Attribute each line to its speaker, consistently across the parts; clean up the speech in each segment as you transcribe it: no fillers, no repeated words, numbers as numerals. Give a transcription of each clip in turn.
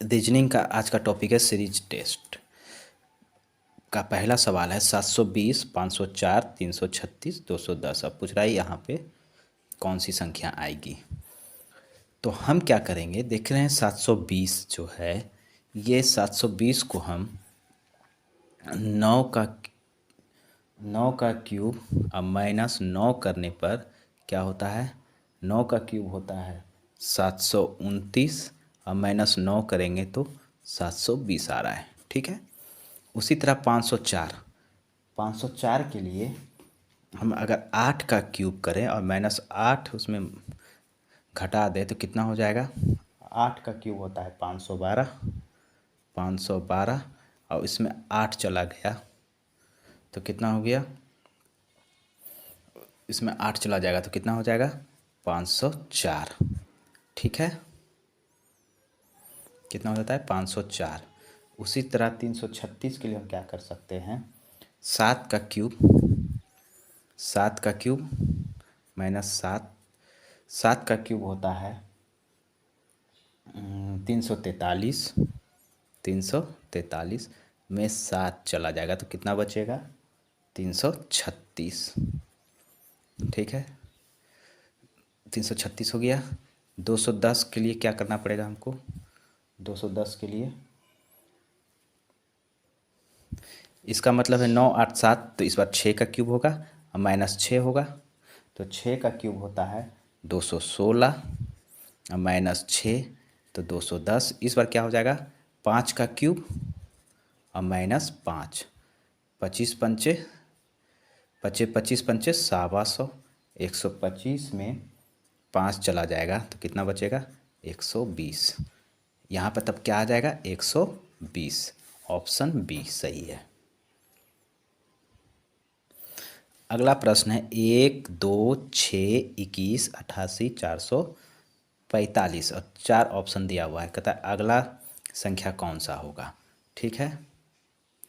Speaker 1: Reasoning का आज का टॉपिक है सीरीज टेस्ट का पहला सवाल है 720, 504, 336, 210। अब पूछ रहा है यहाँ पे कौन सी संख्या आएगी। तो हम क्या करेंगे, देख रहे हैं 720 जो है, ये 720 को हम 9 का 9 का क्यूब अब -9 करने पर क्या होता है, 9 का क्यूब होता है 729, अब -9 करेंगे तो 720 आ रहा है। ठीक है। उसी तरह 504 के लिए हम अगर 8 का क्यूब करें और -8 उसमें घटा दें तो कितना हो जाएगा। 8 का क्यूब होता है 512, 512 और इसमें 8 चला गया तो कितना हो गया, इसमें 8 चला जाएगा तो कितना हो जाएगा 504। ठीक है, कितना हो जाता है 504। उसी तरह 336 के लिए हम क्या कर सकते हैं, 7 का क्यूब, 7 का क्यूब -7, 7 का क्यूब होता है 343, 343 में 7 चला जाएगा तो कितना बचेगा 336। ठीक है, 336 हो गया। 210 के लिए क्या करना पड़ेगा हमको, 210 के लिए इसका मतलब है 9 8 7, तो इस बार 6 का क्यूब होगा और -6 होगा तो 6 का क्यूब होता है 216 और -6 तो 210। इस बार क्या हो जाएगा 5 का क्यूब और -5, 25 पंचे पचे 25 पंचे 125, 125 में 5 चला जाएगा तो कितना बचेगा 120। यहाँ पर तब क्या आ जाएगा 120। ऑप्शन बी सही है। अगला प्रश्न है 1 2 6 21 88 445 और 4 ऑप्शन दिया हुआ है। कहता है अगला संख्या कौन सा होगा। ठीक है,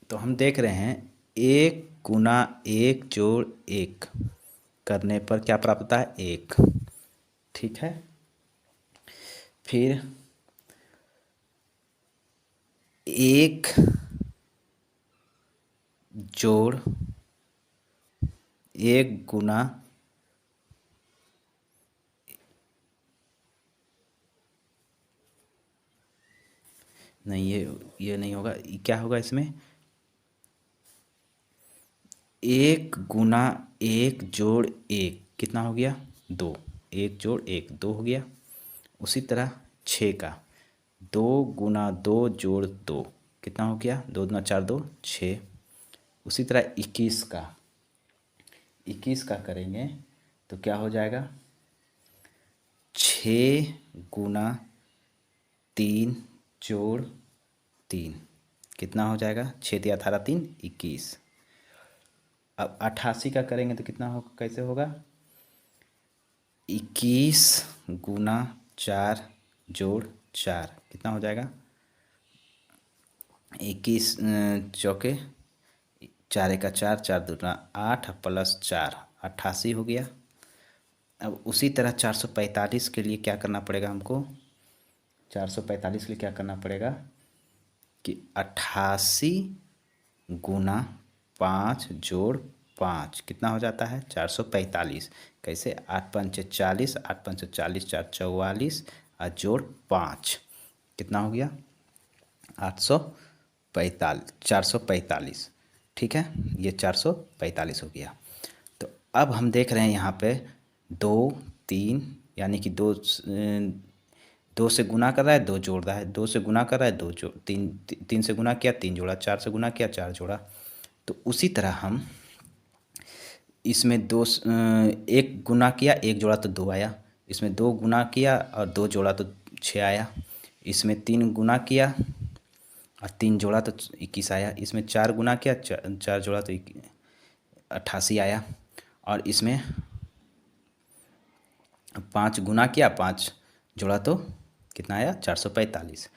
Speaker 1: तो हम देख रहे हैं 1 गुना 1 जोड़ 1 करने पर क्या प्राप्त होता है 1। ठीक है, फिर 1 जोड़ 1 गुना नहीं, ये नहीं होगा, क्या होगा इसमें 1 गुना 1 जोड़ 1 कितना हो गया 2, 1 जोड़ 1 2 हो गया। उसी तरह 6 का 2 गुना 2 जोड़ 2 कितना हो गया 2 दूना 4 2 6। उसी तरह 21 का 21 का करेंगे तो क्या हो जाएगा 6 गुना 3 जोड़ 3 कितना हो जाएगा 6 3 18 3 21। अब 88 का करेंगे तो कितना हो, कैसे होगा 21 गुना 4 जोड़ 4 कितना हो जाएगा 21 चौके 4 1 4 4 दूना 8 प्लस 4 88 हो गया। अब उसी तरह 445 के लिए क्या करना पड़ेगा हमको, 445 के लिए क्या करना पड़ेगा कि 88 गुना 5 जोड़ 5 कितना हो जाता है 445। कैसे 8 पंचे 40, 8 पंचे 40 4 44 और जोड़ 5 कितना हो गया 845, 445। ठीक है, ये 445 हो गया। तो अब हम देख रहे हैं यहाँ पे 2 3 यानी कि 2 से गुना कर रहा है 2 जोड़ रहा है, 2 से गुना कर रहा है 2 जोड़ 3, 3 से गुना किया 3 जोड़ा, 4 से गुना किया 4 जोड़ा। तो उसी तरह हम इसमें 1 गुना किया 1 जोड़ा तो 2 आया, इसमें 2 गुना किया और 2 जोड़ा तो 6 आया, इसमें 3 गुना किया और 3 जोड़ा तो 21 आया, इसमें 4 गुना किया 4 जोड़ा तो 88 आया, और इसमें 5 गुना किया 5 जोड़ा तो कितना आया 445।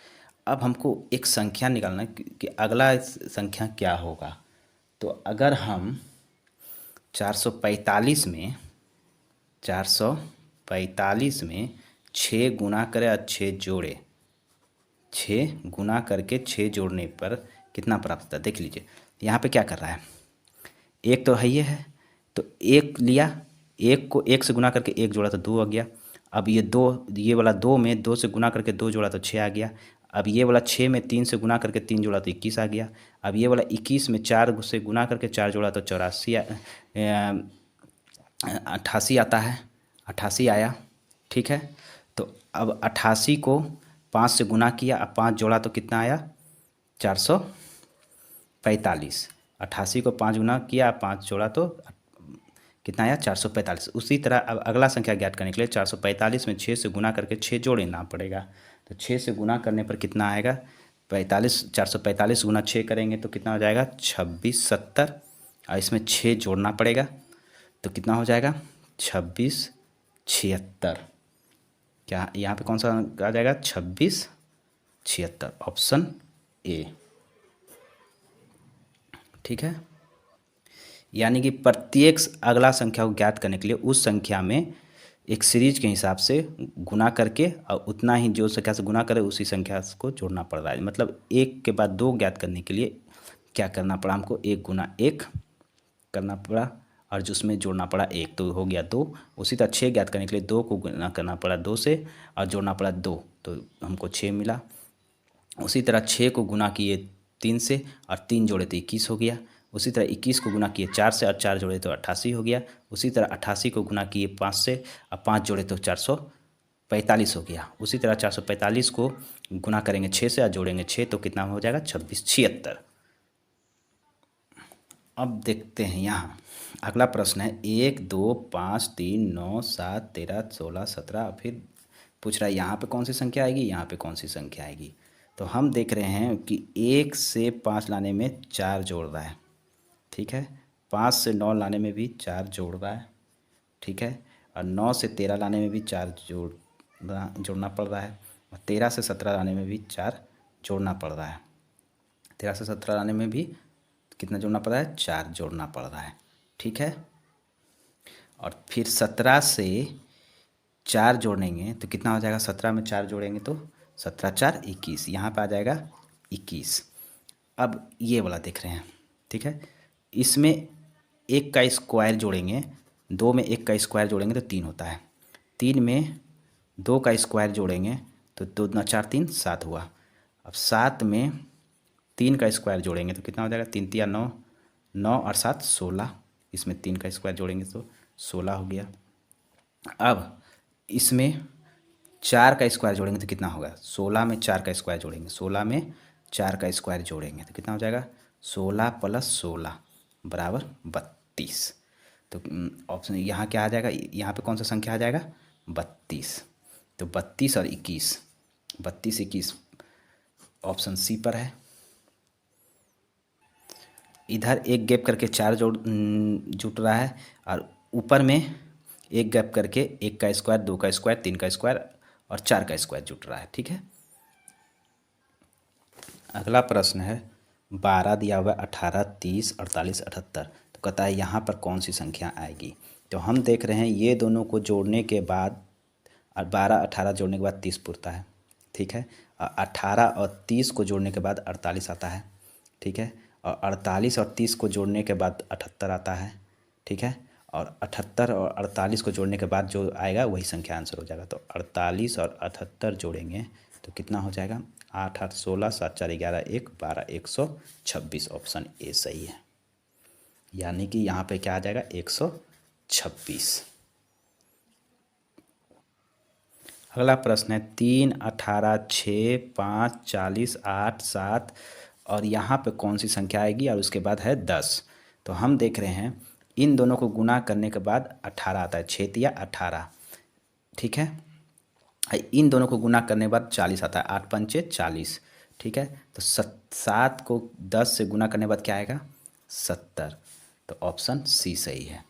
Speaker 1: अब हमको एक संख्या निकालना है कि अगला संख्या क्या होगा। तो अगर हम 445 में 445 में 6 गुना करें और 6 जोड़े 6 गुना करके 6 जोड़ने पर कितना प्राप्त होता है। देख लीजिए यहाँ पे क्या कर रहा है, एक तो है ये है, तो एक लिया, एक को एक से गुना करके एक जोड़ा तो 2 आ गया। अब ये दो, ये वाला 2 में 2 से गुना करके 2 जोड़ा तो 6 आ गया। अब ये वाला 6 में 3 से गुना करके 3 जोड़ा तो 21 आ गया। अब ये वाला 21 में 4 से गुना करके 4 जोड़ा तो 88 आता है, 88 आया। ठीक है, तो अब 88 को 5 से गुना किया, अब 5 जोड़ा तो कितना आया, 445। 88 को 5 गुना किया, 5 जोड़ा तो कितना आया, 445। उसी तरह अब अगला संख्या ज्ञात करने के लिए 445 में 6 से गुना करके 6 जोड़ना पड़ेगा। तो 6 से गुना करने पर कितना आएगा, 45, 445 गुना 6 करेंगे तो कितना हो जाएगा, 2670। और इसमें 6 जोड़ना पड़ेगा तो कितना हो जाएगा, 2676। क्या यहाँ पे कौन सा आ जाएगा, 2676, ऑप्शन ए। ठीक है, यानी कि प्रत्येक अगला संख्या को ज्ञात करने के लिए उस संख्या में एक सीरीज के हिसाब से गुना करके और उतना ही जो संख्या से गुना करे उसी संख्या को जोड़ना पड़ रहा है। मतलब एक के बाद दो ज्ञात करने के लिए क्या करना पड़ा हमको, 1 गुना 1 करना पड़ा और जिसमें जोड़ना पड़ा 1, तो हो गया 2। उसी तरह 6 ज्ञात करने के लिए 2 को गुना करना पड़ा 2 से और जोड़ना पड़ा 2, तो हमको 6 मिला। उसी तरह 6 को गुना किए 3 से और 3 जोड़े तो 21 हो गया। उसी तरह 21 को गुना किए 4 से और 4 जोड़े तो 88 हो गया। उसी तरह 88 को गुना किए 5 से और 5 जोड़े तो 445 हो गया। उसी तरह 445 को गुना करेंगे 6 से और जोड़ेंगे 6 तो कितना हो जाएगा, 2676। अब देखते हैं यहाँ अगला प्रश्न है, 1 2 5 3 9 7 13 16 17। फिर पूछ रहा है यहाँ पे कौन सी संख्या आएगी, यहाँ पे कौन सी संख्या आएगी। तो हम देख रहे हैं कि 1 से 5 लाने में 4 जोड़ रहा है। ठीक है, 5 से 9 लाने में भी 4 जोड़ रहा है। ठीक है, और 9 से 13 लाने में भी 4 जोड़ना पड़ रहा है। और 13 से 17 लाने में भी 4 जोड़ना पड़ रहा है। 13 से 17 लाने में भी कितना जोड़ना पड़ रहा है, 4 जोड़ना पड़ रहा है। ठीक है, और फिर 17 से 4 जोड़ेंगे तो कितना हो जाएगा, 17 में 4 जोड़ेंगे तो 17 4 21, यहाँ पे आ जाएगा 21। अब ये वाला देख रहे हैं। ठीक है, इसमें 1 का स्क्वायर जोड़ेंगे, 2 में 1 का स्क्वायर जोड़ेंगे तो 3 होता है। 3 में 2 का स्क्वायर जोड़ेंगे तो 2 दूना 4 3 7 हुआ। अब 7 में 3 का स्क्वायर जोड़ेंगे तो कितना हो जाएगा, 3 तिया 9, 9 और 7 16। इसमें 3 का स्क्वायर जोड़ेंगे तो 16 हो गया। अब इसमें 4 का स्क्वायर जोड़ेंगे तो कितना होगा, 16 में 4 का स्क्वायर जोड़ेंगे, 16 में 4 का स्क्वायर जोड़ेंगे तो कितना हो जाएगा, 16 + 16 बराबर 32। तो ऑप्शन यहाँ क्या आ जाएगा, यहाँ पे कौन सा संख्या आ जाएगा, 32। तो 32 और 21, 32 21 ऑप्शन सी पर है। इधर एक गैप करके 4 जुट रहा है और ऊपर में एक गैप करके 1 का स्क्वायर 2 का स्क्वायर 3 का स्क्वायर और 4 का स्क्वायर जुट रहा है। ठीक है, अगला प्रश्न है, 12 दिया हुआ है, 18 30 48 78। तो कहता है यहाँ पर कौन सी संख्या आएगी। तो हम देख रहे हैं ये दोनों को जोड़ने के बाद 12 18 जोड़ने के बाद 30 पुरता है। ठीक है, और 18 और 30 को जोड़ने के बाद 48 आता है। ठीक है, और 48 और 30 को जोड़ने के बाद 78 आता है। ठीक है, और 78 और 48 को जोड़ने के बाद जो आएगा वही संख्या आंसर हो जाएगा। तो 48 और 78 जोड़ेंगे तो कितना हो जाएगा, 8 8 16 7 4 11 1 12 126, ऑप्शन ए सही है। यानी कि यहाँ पे क्या आ जाएगा, 126। अगला प्रश्न है, 3 18 6 5 40 8 7 और यहाँ पे कौन सी संख्या आएगी और उसके बाद है 10। तो हम देख रहे हैं इन दोनों को गुना करने के बाद 18 आता है, 6 या 18। ठीक है, इन दोनों को गुना करने के बाद 40 आता है, 8 पंचे 40। ठीक है, तो 7 को 10 से गुना करने के बाद क्या आएगा, 70। तो ऑप्शन सी सही है।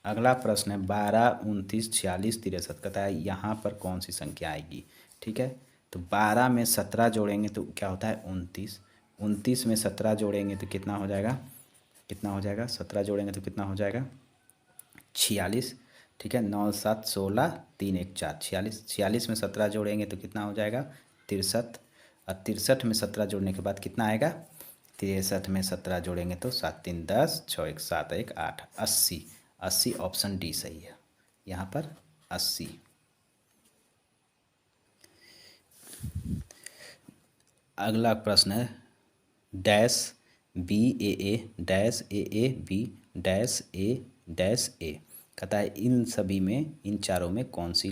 Speaker 1: अगला प्रश्न है, 12 29 46 63। कहता है यहाँ पर कौन सी संख्या आएगी। ठीक है, तो 12 में 17 जोड़ेंगे तो क्या होता है, 29। 29 में 17 जोड़ेंगे तो कितना हो जाएगा, 17 जोड़ेंगे तो कितना हो जाएगा, 46। ठीक है, 9 7 16, 3 1 4 46, 46 में 17 जोड़ेंगे तो कितना हो जाएगा 63, और 63 में 17 जोड़ने के बाद कितना आएगा 63 में 17 जोड़ेंगे तो 7 3 10, 6 1 7 1 8, 80, 80 ऑप्शन डी सही है यहाँ पर 80। अगला प्रश्न है dash B A dash A B dash A कहता है इन सभी में, इन चारों में कौन सी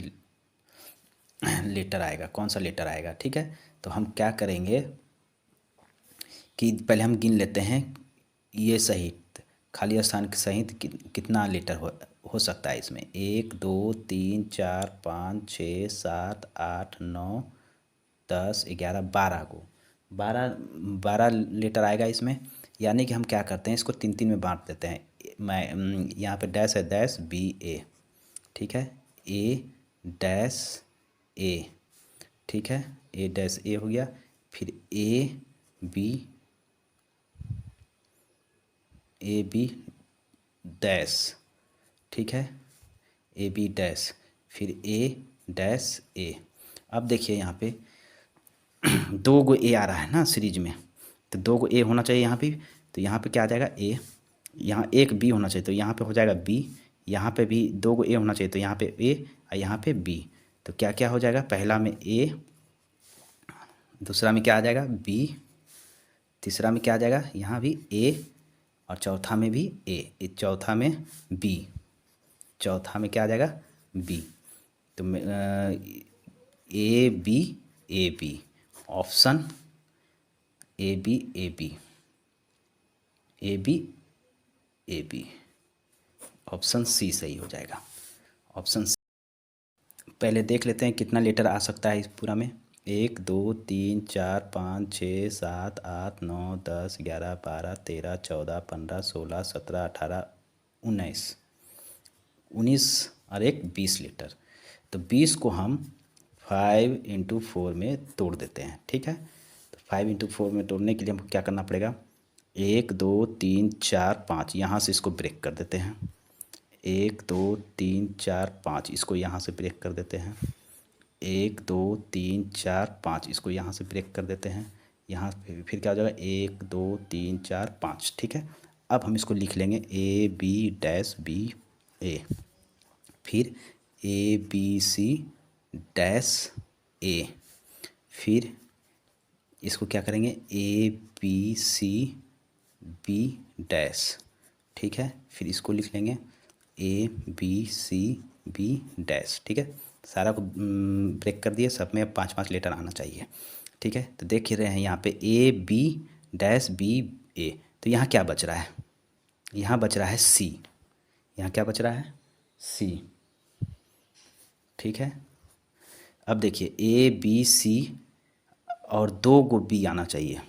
Speaker 1: लेटर आएगा, कौन सा लेटर आएगा। ठीक है, तो हम क्या करेंगे कि पहले हम गिन लेते हैं ये सहित, खाली स्थान के सहित कितना लेटर हो सकता है इसमें। 1 2 3 4 5 6 7 8 9 10 11 12 को 12 लेटर आएगा इसमें। यानी कि हम क्या करते हैं, इसको 3 3 में बांट देते हैं। मैं यहाँ पे डैश है, डैश बी ए, ठीक है, ए डैश ए, ठीक है, ए डैश ए हो गया, फिर ए बी डैश, ठीक है, ए बी डैश, फिर ए डैश ए। अब देखिए यहाँ पे 2 गो ए आ रहा है ना सीरीज में, तो 2 गो ए होना चाहिए यहाँ पे, तो यहाँ पे क्या आ जाएगा ए, यहाँ एक बी होना चाहिए तो यहाँ पे हो जाएगा बी, यहाँ पे भी 2 गो ए होना चाहिए तो यहाँ पे ए और यहाँ पे बी। तो क्या क्या हो जाएगा, पहला में ए, दूसरा में क्या आ जाएगा बी, तीसरा में क्या आ जाएगा यहाँ भी ए, और चौथा में भी ए, चौथा में बी, चौथा में क्या आ जाएगा बी। तो A B option A B option C सही हो जाएगा, ऑप्शन सी। पहले देख लेते हैं कितना लेटर आ सकता है इस पूरा में। 1 2 3 4 5 6 7 8 9 10 11 12 13 14 15 16 17 18 19, 19 और एक 20 लीटर। तो 20 को हम 5 × 4 में तोड़ देते हैं। ठीक है, तो 5 × 4 में तोड़ने के लिए हमको क्या करना पड़ेगा, 1 2 3 4 5 यहाँ से इसको ब्रेक कर देते हैं, 1 2 3 4 5 इसको यहाँ से ब्रेक कर देते हैं, 1 2 3 4 5 इसको यहाँ से ब्रेक कर देते हैं, यहाँ फिर क्या हो जाएगा 1 2 3 4 5। ठीक है, अब हम इसको लिख लेंगे ए बी डैश बी ए, फिर ए बी सी डैश ए, फिर इसको क्या करेंगे A B C B dash, ठीक है, फिर इसको लिख लेंगे A B C B dash. ठीक है, सारा को ब्रेक कर दिए, सब में 5 5 लेटर आना चाहिए। ठीक है, तो देख ही रहे हैं यहाँ पे ए बी डैश बी ए, तो यहाँ क्या बच रहा है, यहाँ बच रहा है सी, यहाँ क्या बच रहा है सी। ठीक है, अब देखिए ए बी सी और 2 गो बी आना चाहिए,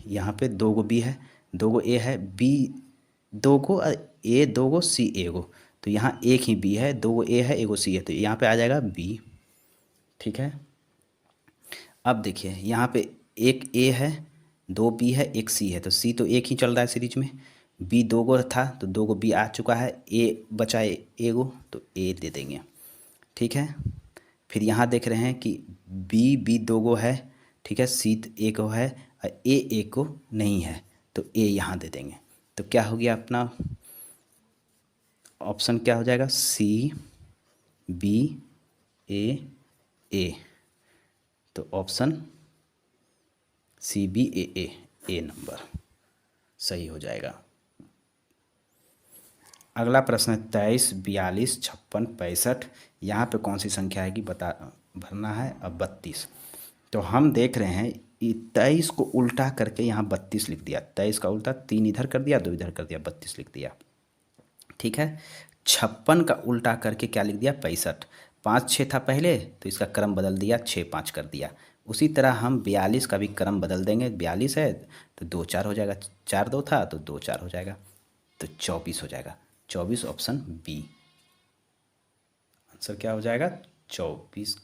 Speaker 1: यहाँ पे 2 गो बी है, 2 गो ए है, बी 2 गो, ए 2 गो, सी ए गो, तो यहाँ एक ही बी है, 2 गो ए है, 1 गो सी है, तो यहाँ पे आ जाएगा बी। ठीक है, अब देखिए यहाँ पे एक ए है, 2 बी है, 1 सी है, तो सी तो एक ही चल रहा है सीरीज में, बी 2 गो था तो 2 गो बी आ चुका है, ए बचा है 1 गो तो ए दे देंगे। ठीक है, फिर यहाँ देख रहे हैं कि बी 2 गो है, ठीक है, सी 1 गो है और ए 1 गो नहीं है, तो ए यहाँ दे देंगे। तो क्या हो गया अपना ऑप्शन, क्या हो जाएगा सी बी ए, तो ऑप्शन सी बी ए नंबर सही हो जाएगा। अगला प्रश्न है 23 42 56 65, यहाँ पे कौन सी संख्या आएगी बता भरना है। अब 32, तो हम देख रहे हैं 23 को उल्टा करके यहाँ 32 लिख दिया, 23 का उल्टा 3 इधर कर दिया 2 इधर कर दिया 32 लिख दिया। ठीक है, 56 का उल्टा करके क्या लिख दिया 65, 5 6 था पहले तो इसका क्रम बदल दिया 6 5 कर दिया। उसी तरह हम 42 का भी क्रम बदल देंगे, 42 है तो 2 4 हो जाएगा, 4 2 था तो 2 4 हो जाएगा, तो 24 हो जाएगा, 24 ऑप्शन बी आंसर क्या हो जाएगा 24।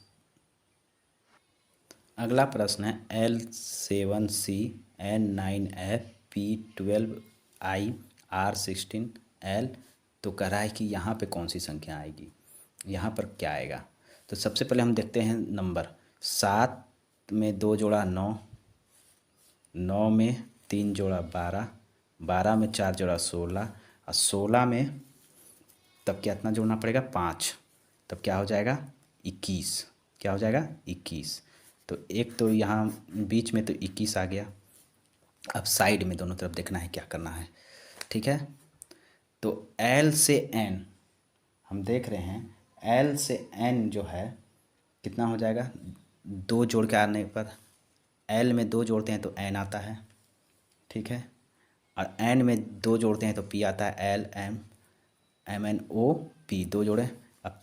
Speaker 1: अगला प्रश्न है L7C N9F P12I R16L तो कह रहा है कि यहाँ पे कौन सी संख्या आएगी, यहाँ पर क्या आएगा। तो सबसे पहले हम देखते हैं नंबर 7 में 2 जोड़ा 9, 9 में 3 जोड़ा 12, 12 में 4 जोड़ा 16 और 16 में तब कितना जोड़ना पड़ेगा 5, तब क्या हो जाएगा 21। क्या हो जाएगा 21। तो एक तो यहाँ बीच में तो 21 आ गया। अब साइड में दोनों तरफ देखना है क्या करना है, ठीक है। तो L से N हम देख रहे हैं, L से N जो है कितना हो जाएगा, 2 जोड़ के आने पर L में 2 जोड़ते हैं तो N आता है, ठीक है। और N में 2 जोड़ते हैं तो P आता है, L M M N O P 2 जोड़े। अब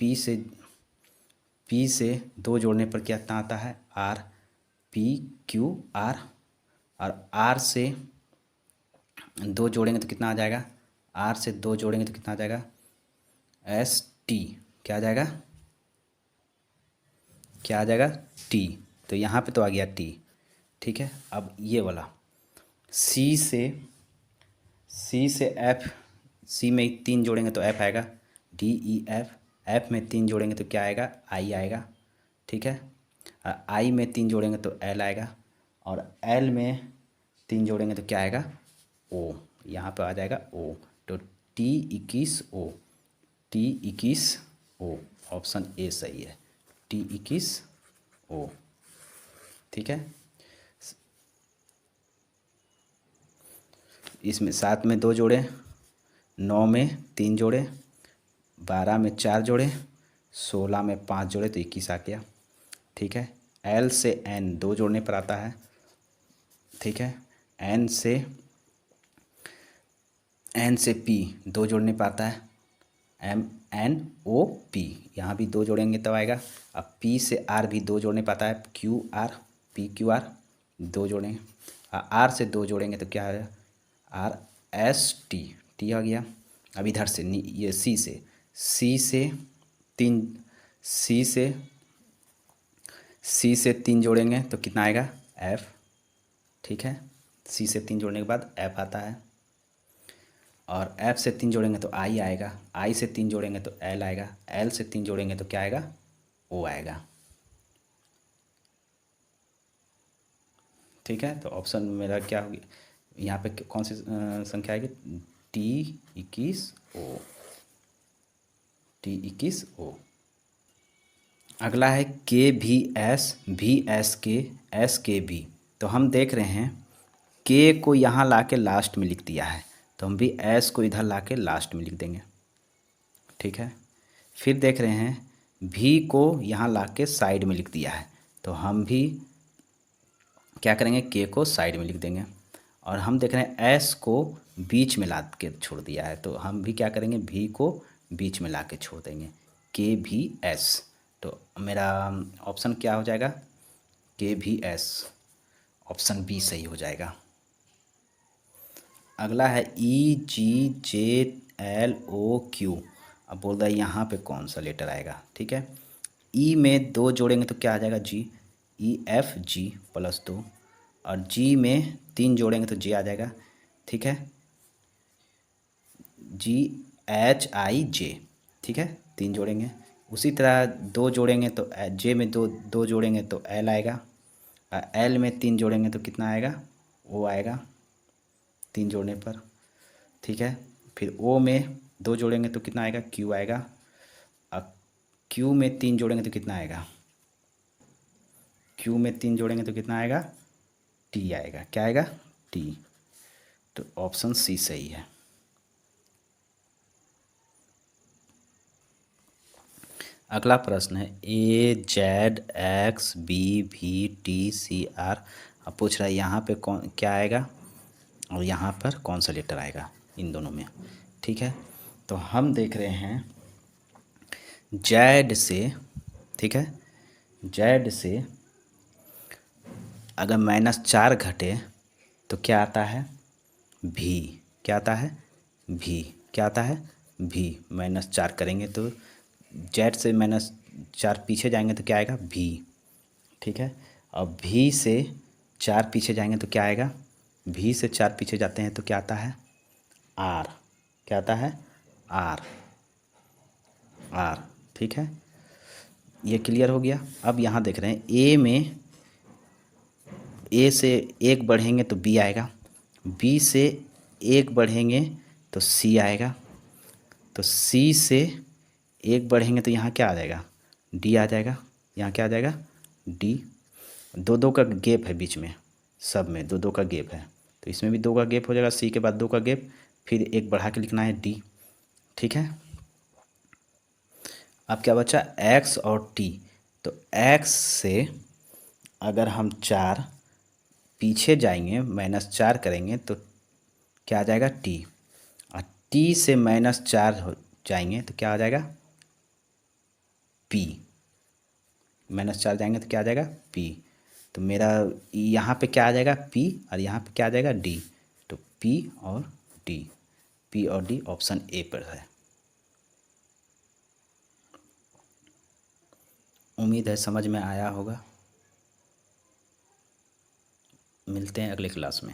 Speaker 1: P से 2 जोड़ने पर क्या आता है R P Q R, और R से 2 जोड़ेंगे तो कितना आ जाएगा, R से 2 जोड़ेंगे तो कितना आ जाएगा S T। क्या आ जाएगा, क्या आ जाएगा T। तो यहाँ पे तो आ गया T, ठीक है। अब ये वाला C से F, C में 3 जोड़ेंगे तो F आएगा D E F, F में 3 जोड़ेंगे तो क्या आएगा I आएगा, ठीक है। I में 3 जोड़ेंगे तो L आएगा, और L में 3 जोड़ेंगे तो क्या आएगा O, यहाँ पे आ जाएगा O। तो T21 O, T21 O, option A सही है, T21 O, ठीक है। इसमें 7 में 2 जोड़े, 9 में 3 जोड़े, 12 में 4 जोड़े, 16 में 5 जोड़े तो 21 आ गया, ठीक है। L से N 2 जोड़ने पर आता है, ठीक है। N से P 2 जोड़ने पर आता है, M N O P, यहाँ भी 2 जोड़ेंगे तब आएगा। अब P से R भी 2 जोड़ने पर आता है, Q R P Q R 2 जोड़ेंगे। R से 2 जोड़ेंगे तो क्या है R S T, T आ गया। अब इधर से ये C से 3 जोड़ेंगे तो कितना आएगा F, ठीक है। C से 3 जोड़ने के बाद F आता है, और F से 3 जोड़ेंगे तो I आएगा, I से 3 जोड़ेंगे तो L आएगा, L से 3 जोड़ेंगे तो क्या आएगा O आएगा, ठीक है। तो ऑप्शन मेरा क्या हो गया, यहाँ पे कौन सी संख्या आएगी T21O। अगला है KVS तो हम देख रहे हैं K को यहाँ ला के लास्ट में लिख दिया है, तो हम भी S को इधर ला के लास्ट में लिख देंगे, ठीक है। फिर देख रहे हैं V को यहाँ ला के साइड में लिख दिया है, तो हम भी क्या करेंगे K को साइड में लिख देंगे। और हम देख रहे हैं S को बीच में ला के छोड़ दिया है, तो हम भी क्या करेंगे V को बीच में ला के छोड़ देंगे, KVS। तो मेरा ऑप्शन क्या हो जाएगा KVS, ऑप्शन बी सही हो जाएगा। अगला है EGJLOQ। अब बोल रहा है यहाँ पे कौन सा लेटर आएगा, ठीक है। E में 2 जोड़ेंगे तो क्या आ जाएगा G, EFG प्लस 2, और G में 3 जोड़ेंगे तो J आ जाएगा, ठीक है, GHIJ, ठीक है, 3 जोड़ेंगे। उसी तरह 2 जोड़ेंगे तो J में 2 जोड़ेंगे तो L आएगा, L में 3 जोड़ेंगे तो कितना आएगा O आएगा 3 जोड़ने पर, ठीक है। फिर O में 2 जोड़ेंगे तो कितना आएगा Q आएगा, और Q में 3 जोड़ेंगे तो कितना आएगा, Q में 3 जोड़ेंगे तो कितना आएगा T आएगा, क्या आएगा T। तो ऑप्शन सी सही है। अगला प्रश्न है AZXBVTCR। अब पूछ रहा है यहाँ पे कौन क्या आएगा और यहाँ पर कौन सा लेटर आएगा इन दोनों में, ठीक है। तो हम देख रहे हैं जेड से, ठीक है, जेड से अगर -4 घटे तो क्या आता है भी, क्या आता है भी, क्या आता है भी। -4 करेंगे तो जेड से -4 पीछे जाएंगे तो क्या आएगा भी, ठीक है। और भी से 4 पीछे जाएंगे तो क्या आएगा, भी से 4 पीछे जाते हैं तो क्या आता है आर, क्या आता है आर आर। ठीक है, ये क्लियर हो गया। अब यहाँ देख रहे हैं ए में, ए से एक बढ़ेंगे तो बी आएगा, बी से एक बढ़ेंगे तो सी आएगा, तो सी से एक बढ़ेंगे तो यहाँ क्या आ जाएगा, डी आ जाएगा। यहाँ क्या आ जाएगा, डी। दो दो का गैप है बीच में, सब में दो दो का गैप है, तो इसमें भी दो का गैप हो जाएगा, सी के बाद दो का गैप, फिर एक बढ़ा के लिखना है डी। ठीक है, अब क्या बचा, एक्स और टी। तो एक्स से अगर हम 4 पीछे जाएंगे, -4 करेंगे तो क्या आ जाएगा, टी। और टी से -4 हो जाएंगे तो क्या आ जाएगा, पी। -4 जाएंगे तो क्या आ जाएगा, पी। तो मेरा यहाँ पे क्या आ जाएगा, पी, और यहाँ पे क्या आ जाएगा, डी। तो पी और डी, पी और डी ऑप्शन ए पर है। उम्मीद है समझ में आया होगा। मिलते हैं अगले क्लास में।